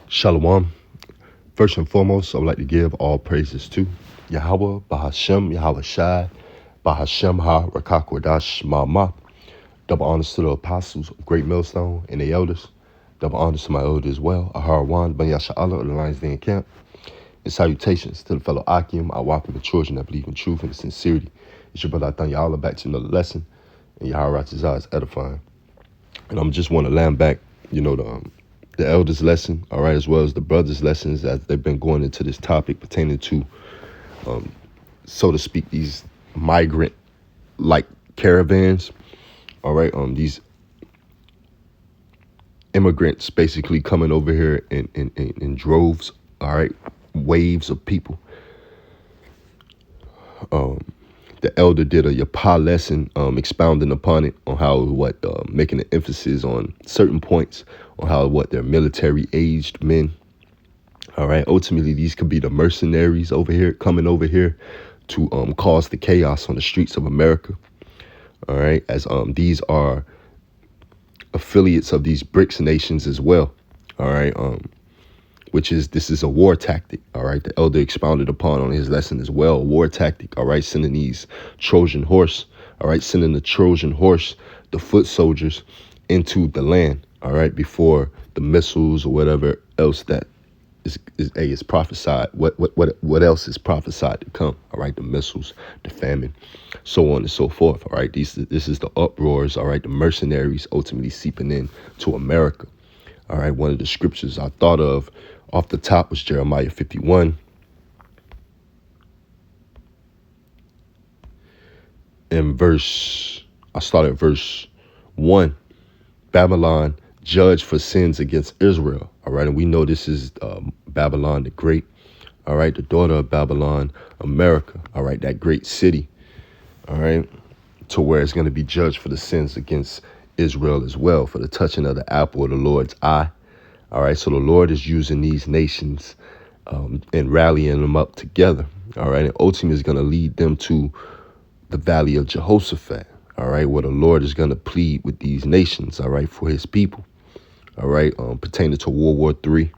Shalom. First and foremost, I would like to give all praises to Yahweh, Bahashem, Yahweh Shai, Bahashem Ha, Rakakwadash, Ma'ama. Double honors to the apostles of Great Millstone and the elders. Double honors to my elder as well, Aharawan, Ben Yasha'Allah of the Lions Den Camp. And salutations to the fellow Akim, Awafim, the children that believe in truth and sincerity. It's your brother Athan Ya'Allah back to another lesson, and Yahweh Ratazah is edifying. And I'm just want to land back, the elders' lesson, all right, as well as the brothers' lessons as they've been going into this topic pertaining to, so to speak, these migrant-like caravans, all right, these immigrants basically coming over here in droves, all right, waves of people. The elder did a Yapa lesson, expounding upon it, on how making an emphasis on certain points on how they're military aged men. All right. Ultimately, these could be the mercenaries coming over here to cause the chaos on the streets of America. All right. As these are affiliates of these BRICS nations as well. All right. This is a war tactic, all right? The elder expounded upon on his lesson as well, a war tactic, all right? Sending these Trojan horse, all right? Sending the Trojan horse, the foot soldiers, into the land, all right? Before the missiles or whatever else that is prophesied. What else is prophesied to come, all right? The missiles, the famine, so on and so forth, all right? This is the uproars, all right? The mercenaries ultimately seeping in to America. All right, one of the scriptures I thought of off the top was Jeremiah 51. I started at verse 1. Babylon judged for sins against Israel. All right, and we know this is Babylon the Great. All right, the daughter of Babylon, America. All right, that great city. All right, to where it's going to be judged for the sins against Israel as well, for the touching of the apple of the Lord's eye. All right, so the Lord is using these nations and rallying them up together. All right, and ultimately is going to lead them to the valley of Jehoshaphat. All right, where the Lord is going to plead with these nations. All right, for his people. All right, pertaining to World War III.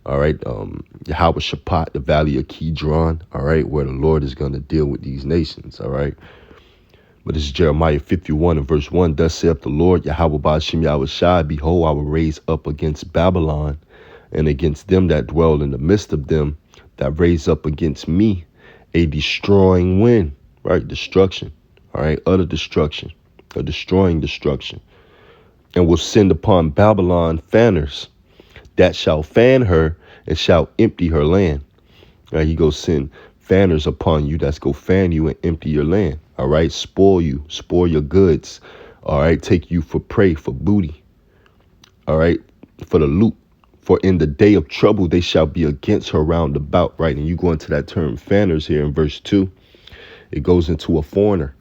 All right, Yahweh Shaphat, the valley of Kidron. All right, where the Lord is going to deal with these nations. All right. But this is Jeremiah 51 and verse 1. Thus saith the Lord, Yahweh Ba'ashem Yahweh Shai, behold, I will raise up against Babylon and against them that dwell in the midst of them that raise up against me a destroying wind, right? Destruction, all right? Utter destruction, a destroying destruction. And will send upon Babylon fanners that shall fan her and shall empty her land. Right? He goes send fanners upon you that's go fan you and empty your land. All right, spoil your goods. All right, take you for prey, for booty. All right, for the loot. For in the day of trouble they shall be against her round about. Right, and you go into that term fanners here in verse 2. It goes into a foreigner.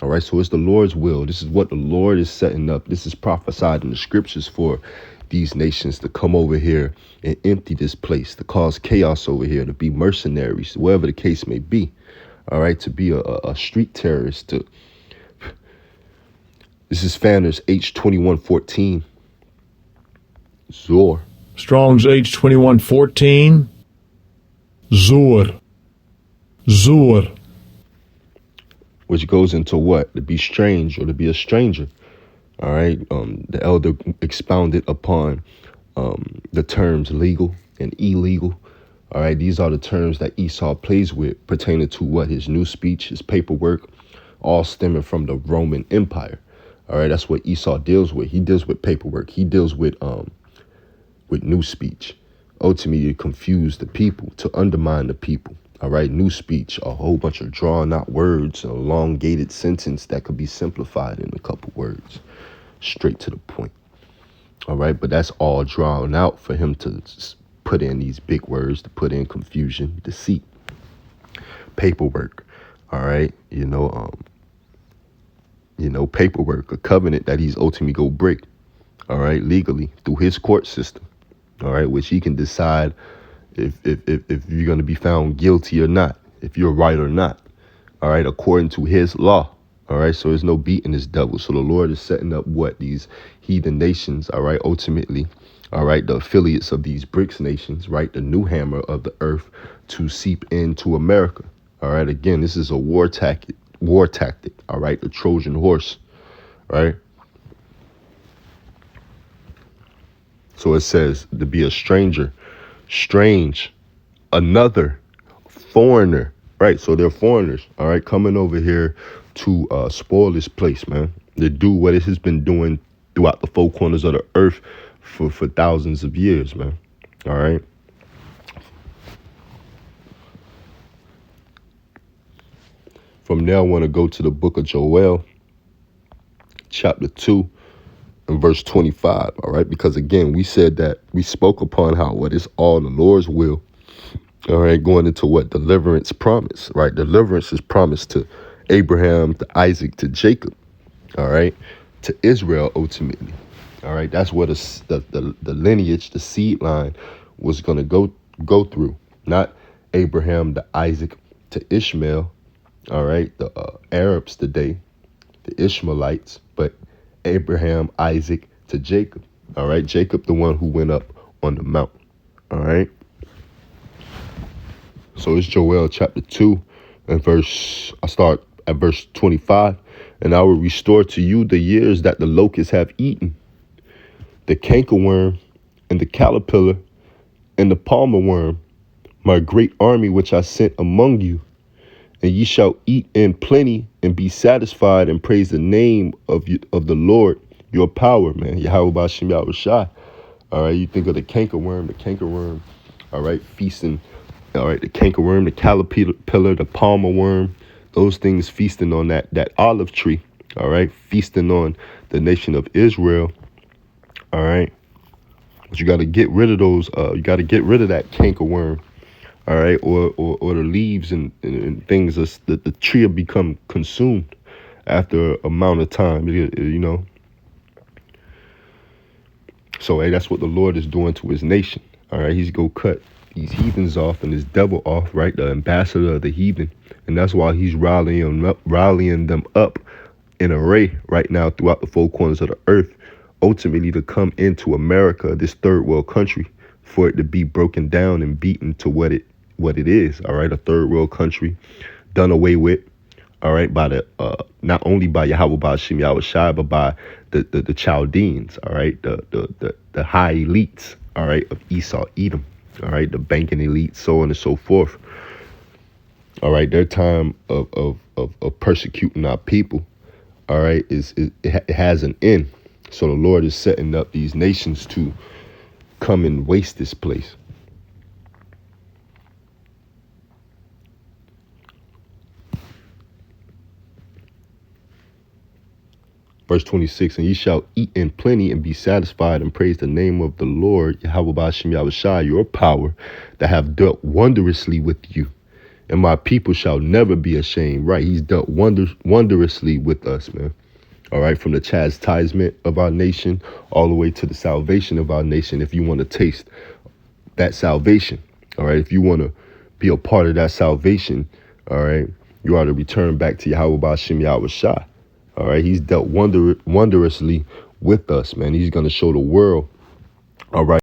All right, so it's the Lord's will. This is what the Lord is setting up. This is prophesied in the scriptures for these nations to come over here and empty this place, to cause chaos over here, to be mercenaries, whatever the case may be. All right, to be a street terrorist. This is Fanners H2114. Zor. Strong's H2114. Zor. Which goes into what? To be strange or to be a stranger. All right. The elder expounded upon the terms legal and illegal. All right. These are the terms that Esau plays with pertaining to what? His new speech, his paperwork, all stemming from the Roman Empire. All right. That's what Esau deals with. He deals with paperwork. He deals with new speech, ultimately to confuse the people, to undermine the people. All right. New speech, a whole bunch of drawn out words, an elongated sentence that could be simplified in a couple words, straight to the point. All right. But that's all drawn out for him to put in these big words, to put in confusion, deceit, paperwork. All right. Paperwork, a covenant that he's ultimately go break. All right. Legally through his court system. All right. Which he can decide if you're going to be found guilty or not, if you're right or not. All right. According to his law. All right. So there's no beating this devil. So the Lord is setting up these heathen nations. All right. Ultimately all right, the affiliates of these BRICS nations, right, the new hammer of the earth to seep into America. All right, again, this is a war tactic, all right, the Trojan horse, right? So it says to be a stranger, strange, another, foreigner, right? So they're foreigners, all right, coming over here to spoil this place, man, to do what it has been doing throughout the four corners of the earth for thousands of years, man, all right? From there, I want to go to the book of Joel, chapter 2, and verse 25, all right? Because, again, we said that we spoke upon how what is all the Lord's will, all right, going into what deliverance promised, right? Deliverance is promised to Abraham, to Isaac, to Jacob, all right, to Israel ultimately, all right? That's what the lineage, the seed line was going to go through, not Abraham to Isaac to Ishmael, all right, the Arabs today, the Ishmaelites, but Abraham, Isaac to Jacob, all right? Jacob, the one who went up on the mount, all right? So it's Joel chapter 2 and I start at verse 25. And I will restore to you the years that the locusts have eaten, the cankerworm and the caterpillar and the palmer worm, my great army which I sent among you. And ye shall eat in plenty and be satisfied and praise the name of the Lord, your power, man. Yahweh B'Shem Yahweh Shai. All right, you think of the cankerworm, all right, feasting, all right, the cankerworm, the caterpillar, the palmer worm, those things feasting on that olive tree, all right, feasting on the nation of Israel, all right. But you got to get rid of those, you got to get rid of that cankerworm, all right, or the leaves and things that the tree will become consumed after an amount of time, you know. So, hey, that's what the Lord is doing to his nation, all right. He's go cut these heathens off and this devil off, right, the ambassador of the heathen, and that's why he's rallying them up in array right now throughout the four corners of the earth, ultimately to come into America, this third world country, for it to be broken down and beaten to what it is, all right, a third world country done away with, all right, by the not only by Yahweh B'Shem Yahweh Shai, but by the Chaldeans, all right, the high elites, all right, of Esau, Edom, all right, the banking elite, so on and so forth, all right. Their time of persecuting our people, all right, it has an end. So the Lord is setting up these nations to come and waste this place. Verse 26, and ye shall eat in plenty and be satisfied and praise the name of the Lord, Yahweh B'Shem Yahweh Shai, your power, that have dealt wondrously with you. And my people shall never be ashamed. Right, he's dealt wondrously with us, man. All right, from the chastisement of our nation all the way to the salvation of our nation. If you want to taste that salvation, all right, if you want to be a part of that salvation, all right, you ought to return back to Yahweh B'Shem Yahweh Shai. All right, he's dealt wondrously with us, man. He's going to show the world, all right.